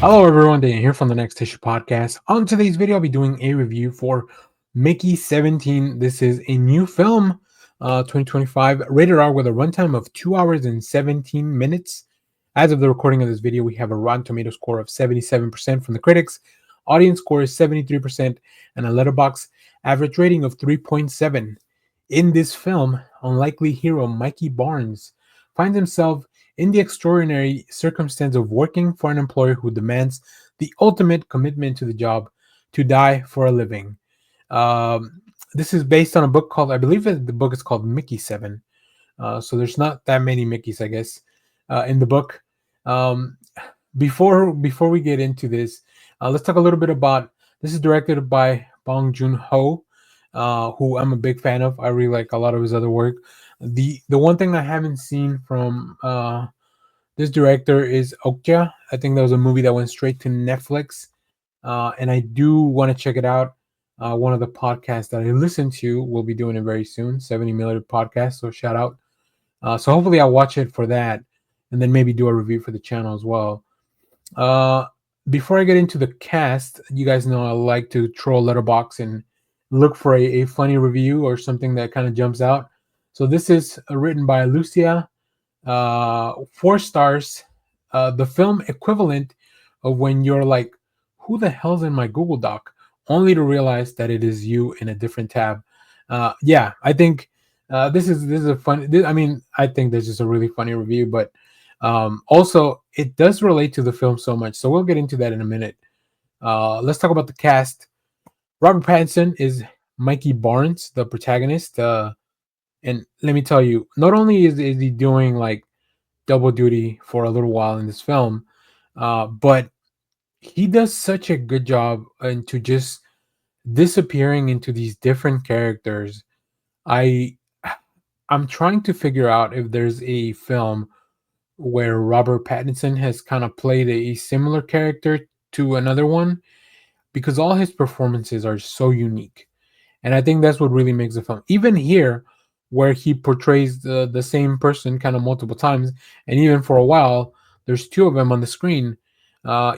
Hello everyone, Dan here from the Next Tissue Podcast. On today's video, I'll be doing a review for Mickey 17. This is a new film, 2025, rated R with a runtime of 2 hours and 17 minutes. As of the recording of this video, we have a Rotten Tomato score of 77% from the critics, audience score is 73%, and a Letterboxd average rating of 3.7. In this film, unlikely hero Mikey Barnes finds himself in the extraordinary circumstance of working for an employer who demands the ultimate commitment to the job to die for a living. This is based on a book called, I believe the book is called Mickey 7. So there's not that many Mickeys, I guess, in the book. Um, before we get into this, let's talk a little bit about this. Is directed by Bong Joon Ho, who I'm a big fan of. I really like a lot of his other work. The one thing I haven't seen from this director is Okja. I think that was a movie that went straight to Netflix, and I do want to check it out. One of the podcasts that I listen to will be doing it very soon. 70 Million podcast. So shout out. So hopefully I'll watch it for that, and then maybe do a review for the channel as well. Uh, Before I get into the cast, you guys know I like to troll Letterbox and look for a funny review or something that kind of jumps out. So this is written by Lucia, 4 stars. The film equivalent of when you're like, who the hell's in my Google Doc? Only to realize that it is you in a different tab. Yeah, I think this is a fun. I mean, I think this is a really funny review, but also it does relate to the film so much. So we'll get into that in a minute. Let's talk about the cast. Robert Pattinson is Mikey Barnes, the protagonist. And let me tell you, not only is he doing like double duty for a little while in this film, but he does such a good job into just disappearing into these different characters. I I'm trying to figure out if there's a film where Robert Pattinson has kind of played a similar character to another one, because all his performances are so unique. And I think that's what really makes the film. Even here, where he portrays the same person kind of multiple times, and even for a while, there's two of them on the screen.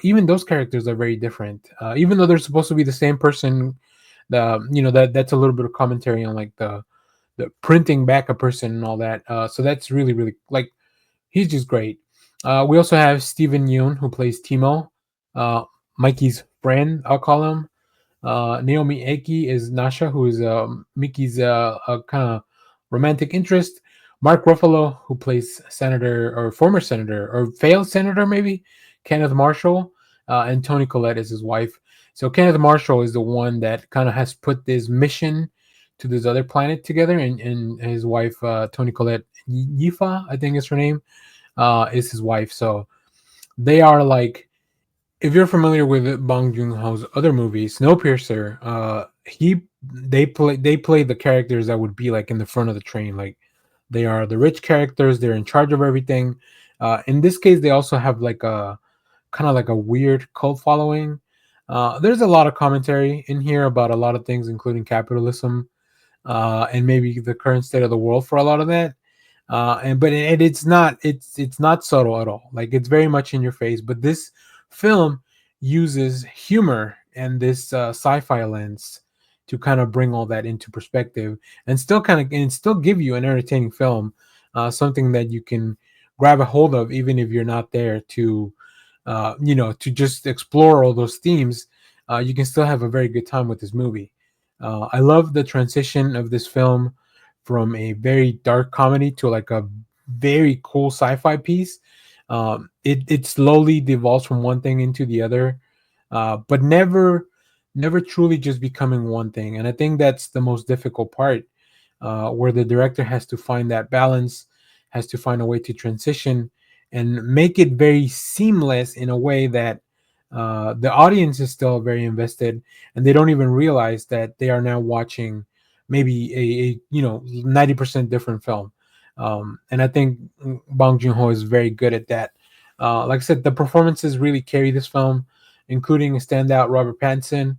Even those characters are very different. Even though they're supposed to be the same person, that's a little bit of commentary on like the printing back a person and all that. So that's really like he's just great. We also have Steven Yeun who plays Timo, uh, Mikey's friend. I'll call him. Naomi Ackie is Nasha, who is Mickey's kind of romantic interest. Mark Ruffalo, who plays Senator or former Senator or failed Senator, maybe Kenneth Marshall, and Toni Collette is his wife. So Kenneth Marshall is the one that kind of has put this mission to this other planet together, and his wife Toni Collette Yifa, I think is her name, is his wife. So they are like, if you're familiar with Bong Joon Ho's other movies, Snowpiercer, they play the characters that would be like in the front of the train, like they are the rich characters. They're in charge of everything. In this case, they also have like a kind of like a weird cult following. There's a lot of commentary in here about a lot of things, including capitalism, and maybe the current state of the world for a lot of that. It's not subtle at all. Like it's very much in your face. But this film uses humor and this sci-fi lens to kind of bring all that into perspective, and still give you an entertaining film, something that you can grab a hold of even if you're not there to to just explore all those themes. You can still have a very good time with this movie. I love the transition of this film from a very dark comedy to like a very cool sci-fi piece. It slowly devolves from one thing into the other, but never truly just becoming one thing. And I think that's the most difficult part, where the director has to find that balance, has to find a way to transition and make it very seamless in a way that the audience is still very invested, and they don't even realize that they are now watching maybe a 90% different film. And I think Bong Joon Ho is very good at that. Like I said, the performances really carry this film, including a standout Robert Pattinson.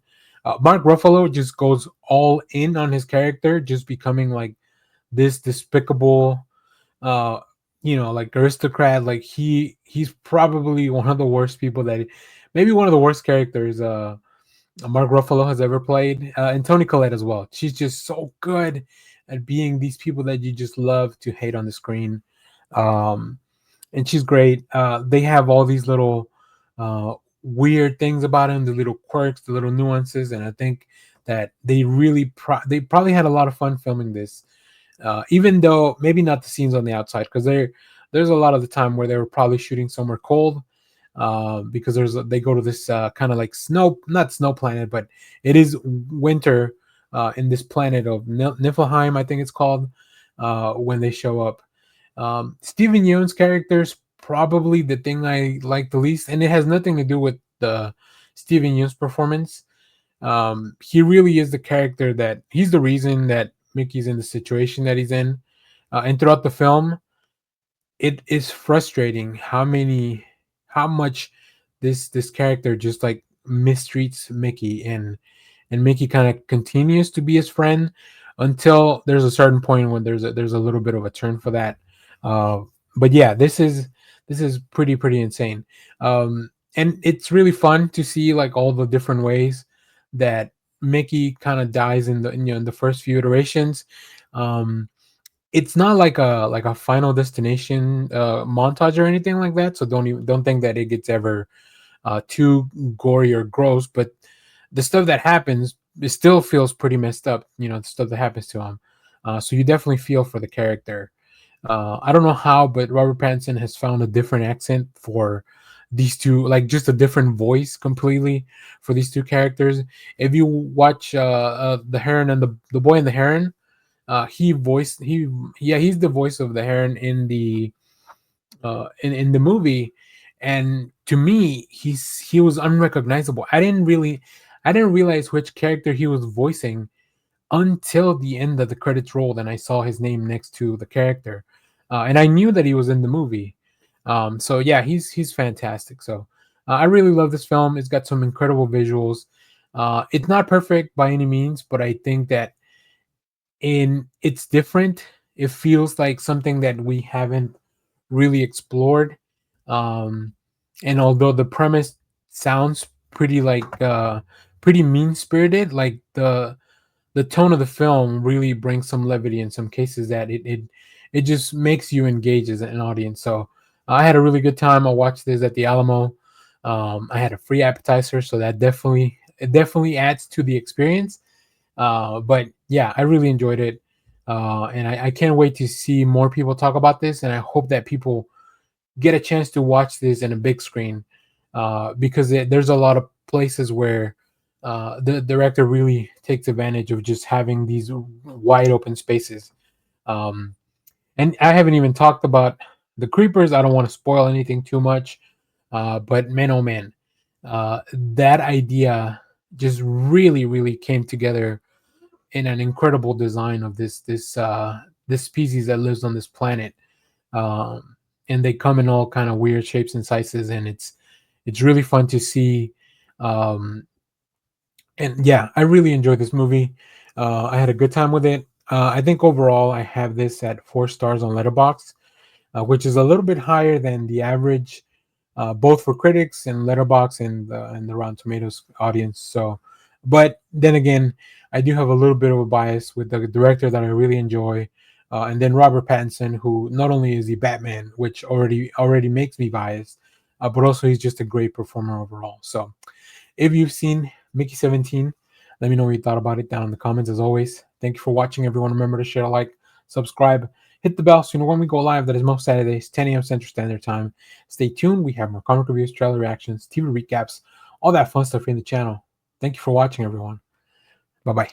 Mark Ruffalo just goes all in on his character, just becoming like this despicable, like aristocrat. Like he's probably one of the worst people that maybe one of the worst characters Mark Ruffalo has ever played, and Toni Collette as well. She's just so good at being these people that you just love to hate on the screen. Um, and she's great. They have all these little uh, weird things about him, the little quirks, the little nuances, and I think that they probably had a lot of fun filming this. Even though maybe not the scenes on the outside, because there's a lot of the time where they were probably shooting somewhere cold, because they go to this kind of like snow, not snow planet, but it is winter in this planet of Niflheim, I think it's called, when they show up. Steven Yeun's character is probably the thing I like the least, and it has nothing to do with the Steven Yeun's performance. He really is the character that he's the reason that Mickey's in the situation that he's in. And throughout the film, it is frustrating how much this character just like mistreats Mickey, and Mickey kind of continues to be his friend until there's a certain point when there's a little bit of a turn for that. Uh, but yeah, this is pretty insane. And it's really fun to see like all the different ways that Mickey kind of dies in in the first few iterations. Um, it's not like a Final Destination montage or anything like that. So don't think that it gets ever too gory or gross. But the stuff that happens, it still feels pretty messed up. The stuff that happens to him. So you definitely feel for the character. I don't know how, but Robert Pattinson has found a different accent for these two, like just a different voice completely for these two characters. If you watch the Heron and the Boy and the Heron, he's the voice of the Heron in the movie, and to me he was unrecognizable. I didn't realize which character he was voicing until the end of the credits rolled, and I saw his name next to the character, and I knew that he was in the movie. So yeah, he's fantastic. So I really love this film. It's got some incredible visuals. It's not perfect by any means, but I think that it's different. It feels like something that we haven't really explored. Um, and although the premise sounds pretty mean spirited, like the tone of the film really brings some levity in some cases that it just makes you engage as an audience. So I had a really good time. I watched this at the Alamo. I had a free appetizer, so that definitely adds to the experience. But yeah, I really enjoyed it, and I can't wait to see more people talk about this. And I hope that people get a chance to watch this in a big screen, because there's a lot of places where the director really takes advantage of just having these wide open spaces. Um, and I haven't even talked about the creepers. I don't want to spoil anything too much, but man, oh man, that idea just really came together in an incredible design of this species that lives on this planet. And they come in all kind of weird shapes and sizes, and it's really fun to see. um, and yeah, I really enjoyed this movie. I had a good time with it. I think overall I have this at 4 stars on Letterboxd, which is a little bit higher than the average, both for critics and Letterboxd and the Rotten Tomatoes audience. So, but then again, I do have a little bit of a bias with the director that I really enjoy, and then Robert Pattinson, who not only is he Batman, which already makes me biased, but also he's just a great performer overall. So, if you've seen Mickey 17, let me know what you thought about it down in the comments. As always, thank you for watching, everyone. Remember to share, like, subscribe, hit the bell so you know when we go live. That is most Saturdays, 10 a.m. Central Standard Time. Stay tuned. We have more comic reviews, trailer reactions, TV recaps, all that fun stuff here in the channel. Thank you for watching, everyone. Bye bye.